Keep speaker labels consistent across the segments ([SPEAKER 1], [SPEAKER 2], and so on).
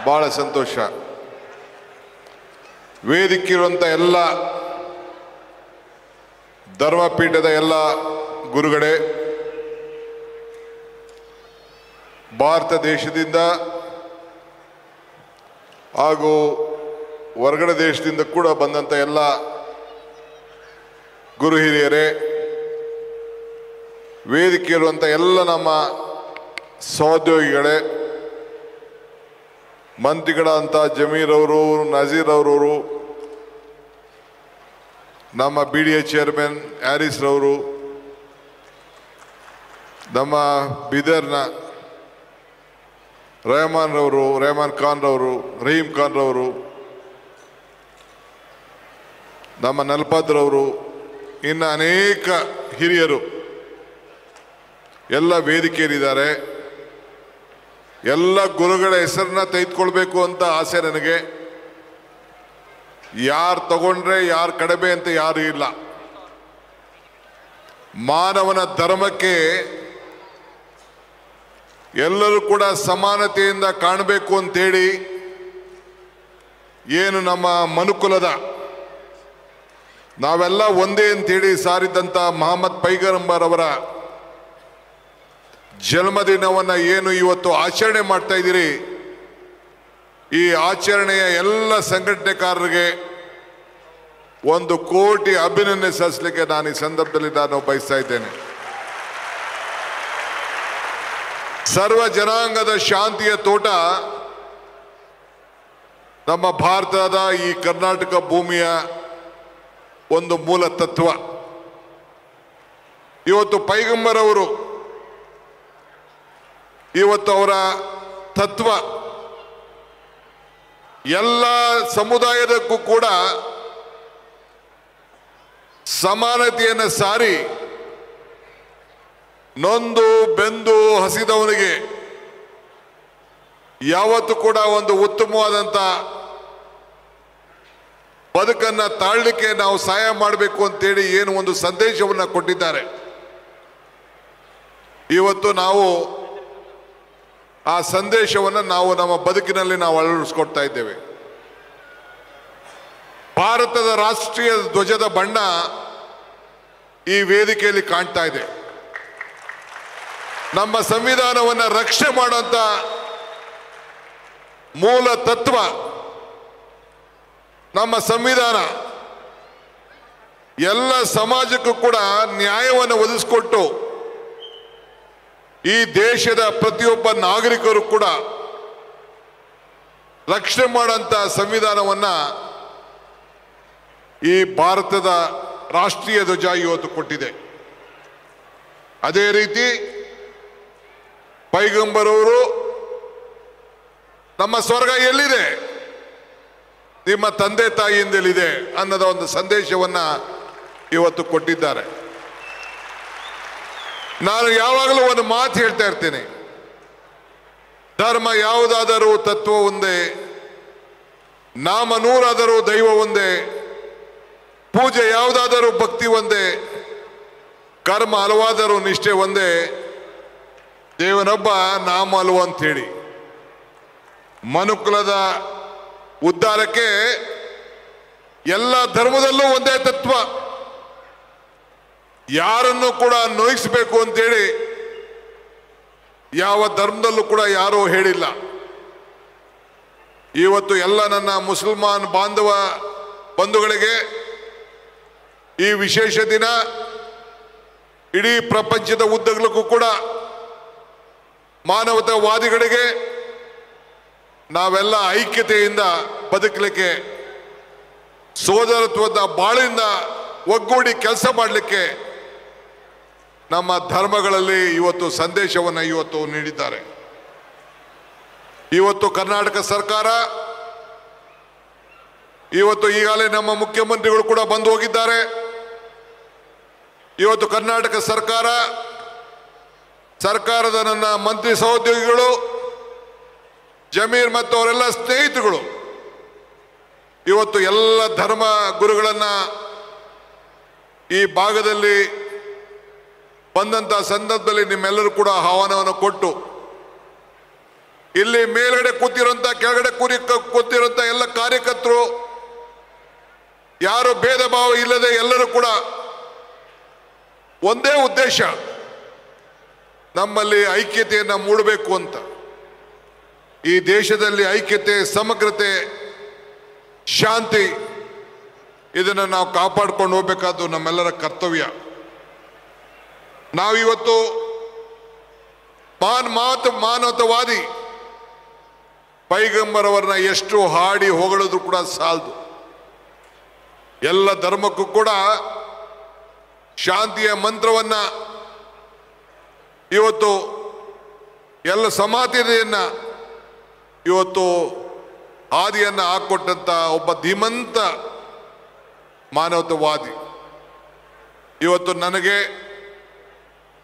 [SPEAKER 1] ಬಹಳ ಸಂತೋಷ. ವೇದಿಕೆ ಇರುವಂಥ ಎಲ್ಲ ಧರ್ಮಪೀಠದ ಎಲ್ಲ ಗುರುಗಳೇ, ಭಾರತ ದೇಶದಿಂದ ಹಾಗೂ ಹೊರಗಡೆ ದೇಶದಿಂದ ಕೂಡ ಬಂದಂಥ ಎಲ್ಲ ಗುರು ಹಿರಿಯರೇ, ವೇದಿಕೆ ಇರುವಂಥ ಎಲ್ಲ ನಮ್ಮ ಸಹೋದ್ಯೋಗಿಗಳೇ, ಮಂತ್ರಿಗಳಂತ ಜಮೀರ್ ಅವರು, ನಜೀರ್ ಅವರು, ನಮ್ಮ BDA ಚೇರ್ಮನ್ ಹ್ಯಾರಿಸ್ ರವರು, ನಮ್ಮ ಬೀದರ್ನ ರೆಹಮಾನ್ ಖಾನ್ ರವರು, ರಹೀಂ ಖಾನ್ ರವರು, ನಮ್ಮ ನಲ್ಪದ್ರವರು, ಇನ್ನು ಅನೇಕ ಹಿರಿಯರು ಎಲ್ಲ ವೇದಿಕೆಯಲ್ಲಿದ್ದಾರೆ. ಎಲ್ಲ ಗುರುಗಳ ಹೆಸರನ್ನ ತೆಗೆದುಕೊಳ್ಬೇಕು ಅಂತ ಆಸೆ ನನಗೆ. ಯಾರು ತಗೊಂಡ್ರೆ ಯಾರು ಕಡಿಮೆ ಅಂತ ಯಾರು ಇಲ್ಲ. ಮಾನವನ ಧರ್ಮಕ್ಕೆ ಎಲ್ಲರೂ ಕೂಡ ಸಮಾನತೆಯಿಂದ ಕಾಣಬೇಕು ಅಂತೇಳಿ ಏನು ನಮ್ಮ ಮನುಕುಲದ ನಾವೆಲ್ಲ ಒಂದೇ ಅಂತೇಳಿ ಸಾರಿದಂಥ ಮೊಹಮ್ಮದ್ ಪೈಗಂಬರ್ ಅವರ ಜನ್ಮದಿನವನ್ನು ಏನು ಇವತ್ತು ಆಚರಣೆ ಮಾಡ್ತಾ ಇದ್ದೀರಿ, ಈ ಆಚರಣೆಯ ಎಲ್ಲ ಸಂಘಟನೆಕಾರರಿಗೆ 1 ಕೋಟಿ ಅಭಿನಂದನೆ ಸಲ್ಲಿಸಲಿಕ್ಕೆ ನಾನು ಈ ಸಂದರ್ಭದಲ್ಲಿ ಬಯಸ್ತಾ ಇದ್ದೇನೆ. ಸರ್ವ ಜನಾಂಗದ ಶಾಂತಿಯ ತೋಟ ನಮ್ಮ ಭಾರತದ ಈ ಕರ್ನಾಟಕ ಭೂಮಿಯ ಒಂದು ಮೂಲ ತತ್ವ. ಇವತ್ತು ಪೈಗಂಬರ್ ಅವರು ಇವತ್ತು ಅವರ ತತ್ವ ಎಲ್ಲ ಸಮುದಾಯದಕ್ಕೂ ಕೂಡ ಸಮಾನತೆಯನ್ನು ಸಾರಿ, ನೊಂದು ಬೆಂದು ಹಸಿದವನಿಗೆ ಯಾವತ್ತೂ ಕೂಡ ಒಂದು ಉತ್ತಮವಾದಂಥ ಬದುಕನ್ನು ತಾಳಲಿಕ್ಕೆ ನಾವು ಸಹಾಯ ಮಾಡಬೇಕು ಅಂತೇಳಿ ಏನು ಒಂದು ಸಂದೇಶವನ್ನು ಕೊಟ್ಟಿದ್ದಾರೆ. ಇವತ್ತು ನಾವು ಆ ಸಂದೇಶವನ್ನು ನಾವು ನಮ್ಮ ಬದುಕಿನಲ್ಲಿ ನಾವು ಅಳವಡಿಸ್ಕೊಡ್ತಾ ಇದ್ದೇವೆ. ಭಾರತದ ರಾಷ್ಟ್ರೀಯ ಧ್ವಜದ ಬಣ್ಣ ಈ ವೇದಿಕೆಯಲ್ಲಿ ಕಾಣ್ತಾ ಇದೆ. ನಮ್ಮ ಸಂವಿಧಾನವನ್ನು ರಕ್ಷಣೆ ಮಾಡುವಂಥ ಮೂಲ ತತ್ವ ನಮ್ಮ ಸಂವಿಧಾನ ಎಲ್ಲ ಸಮಾಜಕ್ಕೂ ಕೂಡ ನ್ಯಾಯವನ್ನು ಒದಗಿಸಿಕೊಟ್ಟು ಈ ದೇಶದ ಪ್ರತಿಯೊಬ್ಬ ನಾಗರಿಕರು ಕೂಡ ರಕ್ಷಣೆ ಮಾಡುವಂಥ ಸಂವಿಧಾನವನ್ನು ಈ ಭಾರತದ ರಾಷ್ಟ್ರೀಯ ಧ್ವಜ ಇವತ್ತು ಕೊಟ್ಟಿದೆ. ಅದೇ ರೀತಿ ಪೈಗಂಬರ್ ಅವರು ನಮ್ಮ ಸ್ವರ್ಗ ಎಲ್ಲಿದೆ, ನಿಮ್ಮ ತಂದೆ ತಾಯಿಯಿಂದಲಿದೆ ಅನ್ನೋದ ಒಂದು ಸಂದೇಶವನ್ನು ಇವತ್ತು ಕೊಟ್ಟಿದ್ದಾರೆ. ನಾನು ಯಾವಾಗಲೂ ಒಂದು ಮಾತು ಹೇಳ್ತಾ ಇರ್ತೇನೆ, ಧರ್ಮ ಯಾವುದಾದರೂ ತತ್ವ ಒಂದೇ, ನಾಮ ನೂರಾದರೂ ದೈವ ಒಂದೇ, ಪೂಜೆ ಯಾವುದಾದರೂ ಭಕ್ತಿ ಒಂದೇ, ಕರ್ಮ ಹಲವಾದರೂ ನಿಷ್ಠೆ ಒಂದೇ, ದೇವನೊಬ್ಬ ನಾಮ ಹಲವು ಅಂಥೇಳಿ. ಮನುಕುಲದ ಉದ್ಧಾರಕ್ಕೆ ಎಲ್ಲ ಧರ್ಮದಲ್ಲೂ ಒಂದೇ ತತ್ವ. ಯಾರನ್ನು ಕೂಡ ನೋಯಿಸಬೇಕು ಅಂತೇಳಿ ಯಾವ ಧರ್ಮದಲ್ಲೂ ಕೂಡ ಯಾರೂ ಹೇಳಿಲ್ಲ. ಇವತ್ತು ಎಲ್ಲ ನನ್ನ ಮುಸಲ್ಮಾನ್ ಬಾಂಧವ ಬಂಧುಗಳಿಗೆ ಈ ವಿಶೇಷ ದಿನ ಇಡೀ ಪ್ರಪಂಚದ ಉದ್ದಗಲಕ್ಕೂ ಕೂಡ ಮಾನವತಾವಾದಿಗಳಿಗೆ ನಾವೆಲ್ಲ ಐಕ್ಯತೆಯಿಂದ ಬದುಕಲಿಕ್ಕೆ, ಸೋದರತ್ವದ ಬಾಳಿಂದ ಒಗ್ಗೂಡಿ ಕೆಲಸ ಮಾಡಲಿಕ್ಕೆ ನಮ್ಮ ಧರ್ಮಗಳಲ್ಲಿ ಇವತ್ತು ಸಂದೇಶವನ್ನು ಇವತ್ತು ನೀಡಿದ್ದಾರೆ. ಇವತ್ತು ಕರ್ನಾಟಕ ಸರ್ಕಾರ, ಇವತ್ತು ಈಗಾಗಲೇ ನಮ್ಮ ಮುಖ್ಯಮಂತ್ರಿಗಳು ಕೂಡ ಬಂದು ಹೋಗಿದ್ದಾರೆ. ಇವತ್ತು ಕರ್ನಾಟಕ ಸರ್ಕಾರದ ನನ್ನ ಮಂತ್ರಿ ಸಹೋದ್ಯೋಗಿಗಳು, ಜಮೀರ್ ಮತ್ತು ಅವರೆಲ್ಲ ಸ್ನೇಹಿತರುಗಳು ಇವತ್ತು ಎಲ್ಲ ಧರ್ಮ ಗುರುಗಳನ್ನು ಈ ಭಾಗದಲ್ಲಿ ಬಂದಂಥ ಸಂದರ್ಭದಲ್ಲಿ ನಿಮ್ಮೆಲ್ಲರೂ ಕೂಡ ಆಹ್ವಾನವನ್ನು ಕೊಟ್ಟು ಇಲ್ಲಿ ಮೇಲ್ಗಡೆ ಕೂತಿರೋಂಥ ಕೆಳಗಡೆ ಕೂತಿರೋಂಥ ಎಲ್ಲ ಕಾರ್ಯಕರ್ತರು ಯಾರು ಭೇದ ಭಾವ ಇಲ್ಲದೆ ಎಲ್ಲರೂ ಕೂಡ ಒಂದೇ ಉದ್ದೇಶ, ನಮ್ಮಲ್ಲಿ ಐಕ್ಯತೆಯನ್ನು ಮೂಡಬೇಕು ಅಂತ. ಈ ದೇಶದಲ್ಲಿ ಐಕ್ಯತೆ, ಸಮಗ್ರತೆ, ಶಾಂತಿ ಇದನ್ನು ನಾವು ಕಾಪಾಡ್ಕೊಂಡು ಹೋಗ್ಬೇಕಾದ್ದು ನಮ್ಮೆಲ್ಲರ ಕರ್ತವ್ಯ. ನಾವಿವತ್ತು ಮಾನವತಾವಾದಿ ಪೈಗಂಬರವರನ್ನ ಎಷ್ಟು ಹಾಡಿ ಹೊಗಳಿದ್ರು ಕೂಡ ಸಾಲದು. ಎಲ್ಲ ಧರ್ಮಕ್ಕೂ ಕೂಡ ಶಾಂತಿಯ ಮಂತ್ರವನ್ನ ಇವತ್ತು ಎಲ್ಲ ಸಮಾನತೆಯನ್ನ ಇವತ್ತು ಹಾದಿಯನ್ನ ಹಾಕೊಟ್ಟಂತ ಒಬ್ಬ ಧೀಮಂತ ಮಾನವತಾವಾದಿ ಇವತ್ತು ನನಗೆ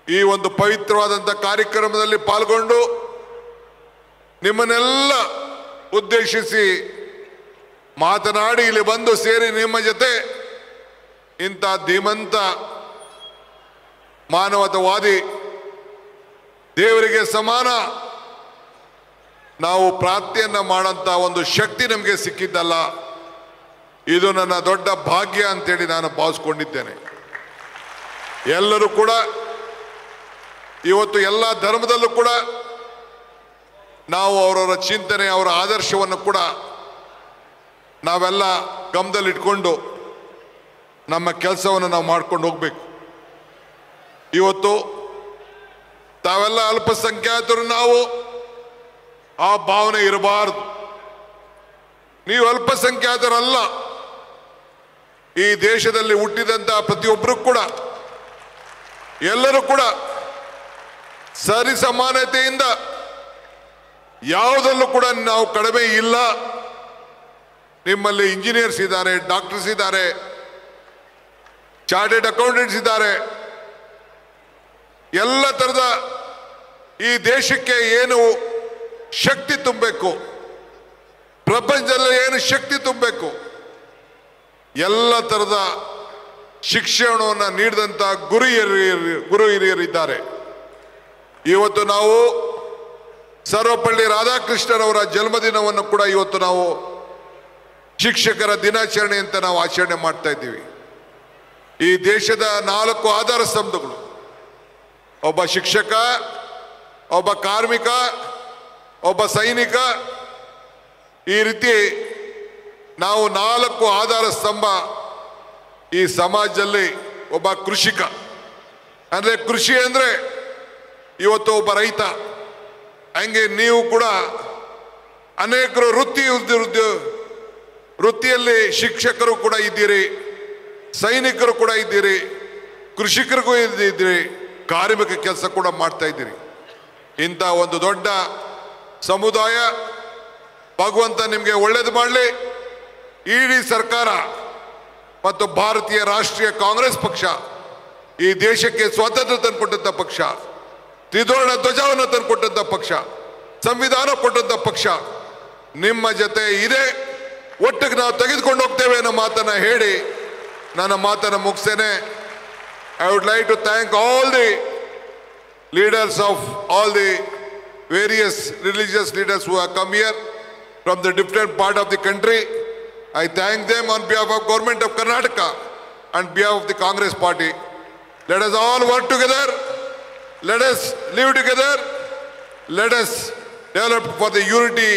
[SPEAKER 1] ಈ ಒಂದು ಪವಿತ್ರವಾದಂಥ ಕಾರ್ಯಕ್ರಮದಲ್ಲಿ ಪಾಲ್ಗೊಂಡು ನಿಮ್ಮನ್ನೆಲ್ಲ ಉದ್ದೇಶಿಸಿ ಮಾತನಾಡಿ ಇಲ್ಲಿ ಬಂದು ಸೇರಿ ನಿಮ್ಮ ಜೊತೆ ಇಂಥ ಧೀಮಂತ ಮಾನವತಾವಾದಿ ದೇವರಿಗೆ ಸಮಾನ ನಾವು ಪ್ರಾರ್ಥನೆಯನ್ನ ಮಾಡೋಂಥ ಒಂದು ಶಕ್ತಿ ನಮಗೆ ಸಿಕ್ಕಿದ್ದಲ್ಲ, ಇದು ನನ್ನ ದೊಡ್ಡ ಭಾಗ್ಯ ಅಂತೇಳಿ ನಾನು ಭಾವಿಸ್ಕೊಂಡಿದ್ದೇನೆ. ಎಲ್ಲರೂ ಕೂಡ ಇವತ್ತು ಎಲ್ಲ ಧರ್ಮದಲ್ಲೂ ಕೂಡ ನಾವು ಅವರವರ ಚಿಂತನೆ, ಅವರ ಆದರ್ಶವನ್ನು ಕೂಡ ನಾವೆಲ್ಲ ಗಮನದಲ್ಲಿಟ್ಕೊಂಡು ನಮ್ಮ ಕೆಲಸವನ್ನು ನಾವು ಮಾಡ್ಕೊಂಡು ಹೋಗ್ಬೇಕು. ಇವತ್ತು ತಾವೆಲ್ಲ ಅಲ್ಪಸಂಖ್ಯಾತರು, ನಾವು ಆ ಭಾವನೆ ಇರಬಾರದು. ನೀವು ಅಲ್ಪಸಂಖ್ಯಾತರಲ್ಲ, ಈ ದೇಶದಲ್ಲಿ ಹುಟ್ಟಿದಂಥ ಪ್ರತಿಯೊಬ್ಬರು ಕೂಡ ಎಲ್ಲರೂ ಕೂಡ ಸರಿ ಸಮಾನತೆಯಿಂದ ಯಾವುದಲ್ಲೂ ಕೂಡ ನಾವು ಕಡಿಮೆ ಇಲ್ಲ. ನಿಮ್ಮಲ್ಲಿ ಇಂಜಿನಿಯರ್ಸ್ ಇದ್ದಾರೆ, ಡಾಕ್ಟರ್ಸ್ ಇದ್ದಾರೆ, ಚಾರ್ಟೆಡ್ ಅಕೌಂಟೆಂಟ್ಸ್ ಇದ್ದಾರೆ. ಎಲ್ಲ ಥರದ ಈ ದೇಶಕ್ಕೆ ಏನು ಶಕ್ತಿ ತುಂಬಬೇಕು, ಪ್ರಪಂಚದಲ್ಲಿ ಏನು ಶಕ್ತಿ ತುಂಬಬೇಕು, ಎಲ್ಲ ಥರದ ಶಿಕ್ಷಣವನ್ನು ನೀಡಿದಂಥ ಗುರು ಹಿರಿಯರಿದ್ದಾರೆ. ಇವತ್ತು ನಾವು ಸರ್ವಪಲ್ಲಿ ರಾಧಾಕೃಷ್ಣರವರ ಜನ್ಮದಿನವನ್ನು ಕೂಡ ಇವತ್ತು ನಾವು ಶಿಕ್ಷಕರ ದಿನಾಚರಣೆ ಅಂತ ನಾವು ಆಚರಣೆ ಮಾಡ್ತಾ ಇದ್ದೀವಿ. ಈ ದೇಶದ 4 ಆಧಾರ ಸ್ತಂಭಗಳು, ಒಬ್ಬ ಶಿಕ್ಷಕ, ಒಬ್ಬ ಕಾರ್ಮಿಕ, ಒಬ್ಬ ಸೈನಿಕ, ಈ ರೀತಿ ನಾವು 4 ಆಧಾರ ಸ್ತಂಭ ಈ ಸಮಾಜದಲ್ಲಿ. ಒಬ್ಬ ಕೃಷಿಕ ಅಂದರೆ ಕೃಷಿ ಅಂದರೆ ಇವತ್ತು ಒಬ್ಬ ರೈತ. ಹಂಗೆ ನೀವು ಕೂಡ ಅನೇಕರು ವೃತ್ತಿಯಲ್ಲಿ ಶಿಕ್ಷಕರು ಕೂಡ ಇದ್ದೀರಿ, ಸೈನಿಕರು ಕೂಡ ಇದ್ದೀರಿ, ಕೃಷಿಕರಿಗೂ ಇದ್ದೀರಿ, ಕಾರ್ಮಿಕ ಕೆಲಸ ಕೂಡ ಮಾಡ್ತಾ ಇದ್ದೀರಿ. ಇಂಥ ಒಂದು ದೊಡ್ಡ ಸಮುದಾಯ ಭಗವಂತ ನಿಮಗೆ ಒಳ್ಳೇದು ಮಾಡಲಿ. ಇಡೀ ಸರ್ಕಾರ ಮತ್ತು ಭಾರತೀಯ ರಾಷ್ಟ್ರೀಯ ಕಾಂಗ್ರೆಸ್ ಪಕ್ಷ ಈ ದೇಶಕ್ಕೆ ಸ್ವಾತಂತ್ರ್ಯ ತಂದುಕೊಟ್ಟಂಥ ಪಕ್ಷ, ತ್ರಿವರ್ಣ ಧ್ವಜವನ್ನು ತಂದುಕೊಟ್ಟಂಥ ಪಕ್ಷ, ಸಂವಿಧಾನ ಕೊಟ್ಟಂಥ ಪಕ್ಷ ನಿಮ್ಮ ಜೊತೆ ಇದೆ. ಒಟ್ಟಿಗೆ ನಾವು ತೆಗೆದುಕೊಂಡು ಹೋಗ್ತೇವೆ ಅನ್ನೋ ಮಾತನ್ನ ಹೇಳಿ ನನ್ನ ಮಾತನ್ನು ಮುಗಿಸ್ತೇನೆ. I would like to thank all the leaders of all the various religious leaders who have come here from the different part of the country. I thank them on behalf of Government of Karnataka and behalf of the Congress Party. Let us all work together. Let us live together. Let us develop for the unity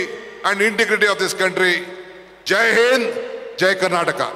[SPEAKER 1] and integrity of this country. Jai Hind, Jai Karnataka.